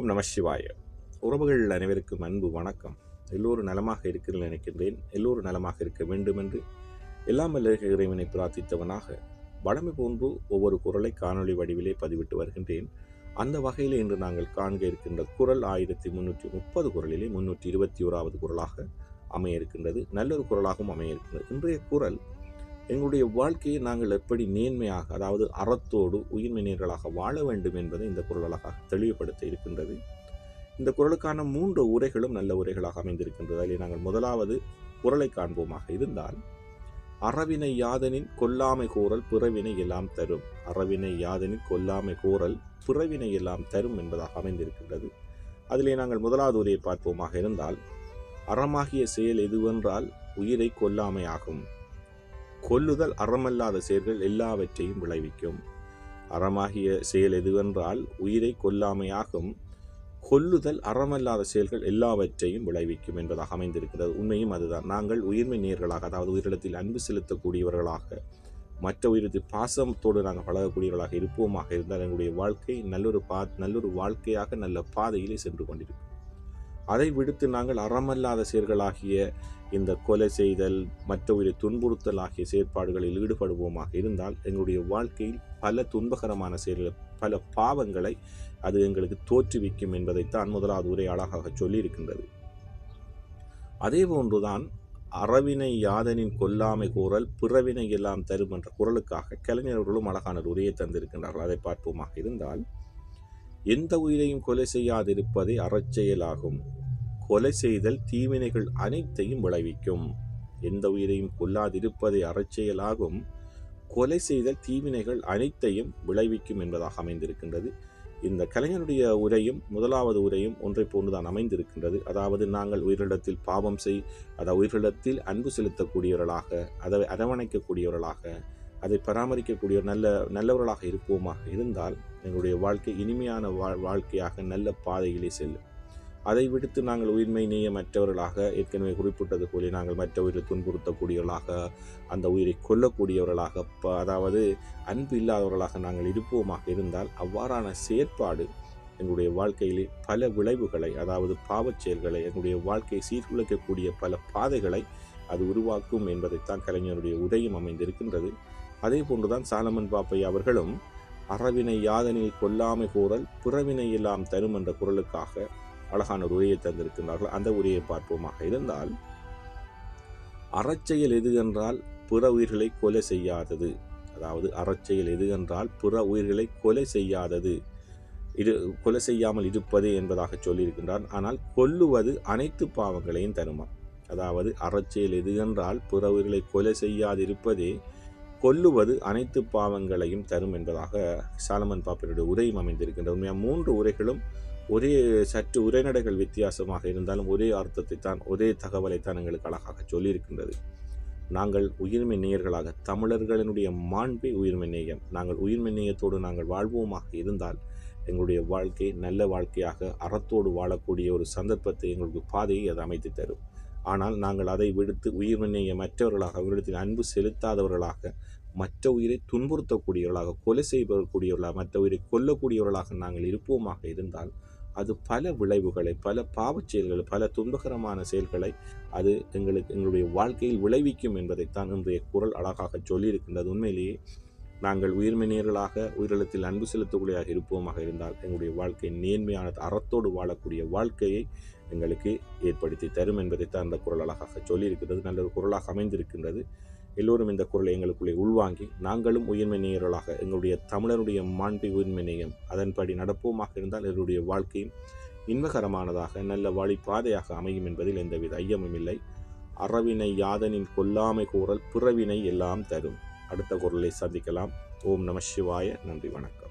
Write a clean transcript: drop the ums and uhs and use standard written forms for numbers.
ஓம் நம சிவாய. உறவுகள் அனைவருக்கும் அன்பு வணக்கம். எல்லோரும் நலமாக இருக்கிறேன் நினைக்கின்றேன். எல்லோரும் நலமாக இருக்க வேண்டும் என்று எல்லாம் வல்ல இறைவனை பிரார்த்தித்தவனாக வழமை போன்று ஒவ்வொரு குறளை காணொளி வடிவிலே பதிவிட்டு வருகின்றேன். அந்த வகையில் இன்று நாங்கள் காண்க இருக்கின்ற குறள் 1330 குறளிலே 321வது குறளாக அமைய இருக்கின்றது. நல்லொரு குறளாகவும் அமைய இருக்கின்றது. இன்றைய குறள் எங்களுடைய வாழ்க்கையை நாங்கள் எப்படி நேர்மையாக, அதாவது அறத்தோடு உயிர்மையினர்களாக வாழ வேண்டும் என்பதை இந்த குறள் அழகாக தெளிவுபடுத்த இருக்கின்றது. இந்த குறளுக்கான 3 உரைகளும் நல்ல உரைகளாக அமைந்திருக்கின்றது. அதில் நாங்கள் முதலாவது குறளை காண்போமாக இருந்தால், அறவினை யாதனின் கொல்லாமை கூறல் பிறவினை எல்லாம் தரும். அறவினை யாதனின் கொல்லாமை கூறல் பிறவினை எல்லாம் தரும் என்பதாக அமைந்திருக்கின்றது. அதிலே நாங்கள் முதலாவது உரையை பார்ப்போமாக இருந்தால், அறமாகிய செயல் எதுவென்றால் உயிரை கொல்லாமை ஆகும். கொல்லுதல் அறமல்லாத செயல்கள் எல்லாவற்றையும் விளைவிக்கும். அறமாகிய செயல் எதுவென்றால் உயிரை கொல்லாமையாகும். கொல்லுதல் அறமல்லாத செயல்கள் எல்லாவற்றையும் விளைவிக்கும் என்பதாக அமைந்திருக்கிறது. உண்மையும் அதுதான். நாங்கள் உயிர்மை நேர்களாக, அதாவது உயிரிடத்தில் அன்பு செலுத்தக்கூடியவர்களாக, மற்ற உயிரிடத்தில் பாசத்தோடு நாங்கள் பழகக்கூடியவர்களாக இருப்போமாக இருந்தால் எங்களுடைய வாழ்க்கை நல்லொரு வாழ்க்கையாக நல்ல பாதையிலே சென்று கொண்டிருக்கும். அதை விடுத்து நாங்கள் அறமல்லாத செயல்களாகிய இந்த கொலை செய்தல், மற்ற உயிரை துன்புறுத்தல் ஆகிய செயற்பாடுகளில் ஈடுபடுவோமாக இருந்தால் எங்களுடைய வாழ்க்கையில் பல துன்பகரமான செயல்கள், பல பாவங்களை அது எங்களுக்கு தோற்றுவிக்கும் என்பதைத்தான் முதலாவது உரை அழகாக சொல்லியிருக்கின்றது. அதே போன்றுதான் அறவினை யாதனின் கொல்லாமை கூறல் பிறவினை எல்லாம் தரும் என்ற குறளுக்காக கலைஞர்களும் அழகான உரையை தந்திருக்கின்றார்கள். அதை பார்ப்போமாக இருந்தால், எந்த உயிரையும் கொலை செய்யாதிருப்பதே அறச்செயலாகும். கொலை செய்தல் தீவினைகள் அனைத்தையும் விளைவிக்கும். எந்த உயிரையும் கொல்லாதிருப்பதே அறச்செயலாகும். கொலை செய்தல் தீவினைகள் அனைத்தையும் விளைவிக்கும் என்பதாக அமைந்திருக்கின்றது. இந்த கலைஞனுடைய உரையும் முதலாவது உரையும் ஒன்றை போன்றுதான் அமைந்திருக்கின்றது. அதாவது நாங்கள் உயிரிடத்தில் பாவம் அதாவது உயிரிடத்தில் அன்பு செலுத்தக்கூடியவர்களாக, அதை அரவணைக்கக்கூடியவர்களாக, அதை பராமரிக்கக்கூடிய நல்லவர்களாக இருப்போமாக இருந்தால் எங்களுடைய வாழ்க்கை இனிமையான வாழ்க்கையாக நல்ல பாதையிலே செல்லும். அதை விடுத்து நாங்கள் உயிர்மை நேயமற்றவர்களாக, ஏற்கனவே குறிப்பிட்டது போல நாங்கள் மற்ற உயிரை துன்புறுத்தக்கூடியவர்களாக, அந்த உயிரை கொல்லக்கூடியவர்களாக, அதாவது அன்பு இல்லாதவர்களாக நாங்கள் இருப்போமாக இருந்தால் அவ்வாறான செயற்பாடு எங்களுடைய வாழ்க்கையிலே பல விளைவுகளை, அதாவது பாவச் செயல்களை, எங்களுடைய வாழ்க்கையை சீர்குலைக்கக்கூடிய பல பாதைகளை அது உருவாக்கும் என்பதைத்தான் கலைஞருடைய உரையும் அமைந்திருக்கின்றது. அதே போன்றுதான் சாலமன் பாப்பையா அவர்களும் அறவினை யாதனில் கொல்லாமை கூறல் பிறவினை எல்லாம் தரும் என்ற குறளுக்காக அழகான ஒரு உரையை தந்திருக்கின்றார்கள். அந்த உரையை பார்ப்போமாக இருந்தால், அறச்செயல் எது என்றால் பிற உயிர்களை கொலை செய்யாதது. அதாவது அறச்செயல் எது என்றால் பிற உயிர்களை கொலை செய்யாதது, கொலை செய்யாமல் இருப்பதே என்பதாக சொல்லியிருக்கின்றார். ஆனால் கொல்லுவது அனைத்து பாவங்களையும் தருமா. அதாவது அறச்செயல் எது என்றால் பிற உயிர்களை கொலை செய்யாதிருப்பதே கொல்லுவது அனைத்து பாவங்களையும் தரும் என்பதாக சாலமன் பாப்பனுடைய உரையும் அமைந்திருக்கின்றது. உண்மையாக 3 உரைகளும் ஒரே சற்று உரைநடைகள் வித்தியாசமாக இருந்தாலும் ஒரே அர்த்தத்தை தான், ஒரே தகவலை தான் எங்களுக்கு அழகாக சொல்லியிருக்கின்றது. நாங்கள் உயிர்மை நேயர்களாக, தமிழர்களினுடைய மாண்பை உயிர்மை நேயம், நாங்கள் உயிர்மை நேயத்தோடு நாங்கள் வாழ்வோமாக இருந்தால் எங்களுடைய வாழ்க்கை நல்ல வாழ்க்கையாக அறத்தோடு வாழக்கூடிய ஒரு சந்தர்ப்பத்தை, எங்களுக்கு பாதையை அது அமைத்து தரும். ஆனால் நாங்கள் அதை விடுத்து உயிர்மையை மற்றவர்களாக, அவர்களிடத்தில் அன்பு செலுத்தாதவர்களாக, மற்ற உயிரை துன்புறுத்தக்கூடியவர்களாக, கொலை செய்யக்கூடியவர்களாக, மற்ற உயிரை கொல்லக்கூடியவர்களாக நாங்கள் இருப்போமாக இருந்தால் அது பல விளைவுகளை, பல பாவச் செயல்களை, பல துன்பகரமான செயல்களை அது எங்களுடைய வாழ்க்கையில் விளைவிக்கும் என்பதைத்தான் இன்றைய குறள் அழகாக சொல்லியிருக்கின்றது. உண்மையிலேயே நாங்கள் உயிர்மையினர்களாக, உயிரிழத்தில் அன்பு செலுத்தக்கூடியதாக இருப்போமாக இருந்தால் எங்களுடைய வாழ்க்கை நேர்மையானது, அறத்தோடு வாழக்கூடிய வாழ்க்கையை எங்களுக்கு ஏற்படுத்தி தரும் என்பதைத்தான் அந்த குறள் அழகாக சொல்லியிருக்கிறது. நல்ல ஒரு குறளாக அமைந்திருக்கின்றது. எல்லோரும் இந்த குறளை எங்களுக்குள்ளே உள்வாங்கி நாங்களும் உயிர்மை நேயர்களாக, எங்களுடைய தமிழருடைய மாண்பை உயிர்மை நேயம் அதன்படி நடப்போமாக இருந்தால் எங்களுடைய வாழ்க்கையும் இன்பகரமானதாக நல்ல வழிபாதையாக அமையும் என்பதில் எந்தவித ஐயமும் இல்லை. அறவினை யாதனின் கொல்லாமை கூறல் பிறவினை எல்லாம் தரும். அடுத்த குறளை சந்திக்கலாம். ஓம் நம சிவாய. நன்றி, வணக்கம்.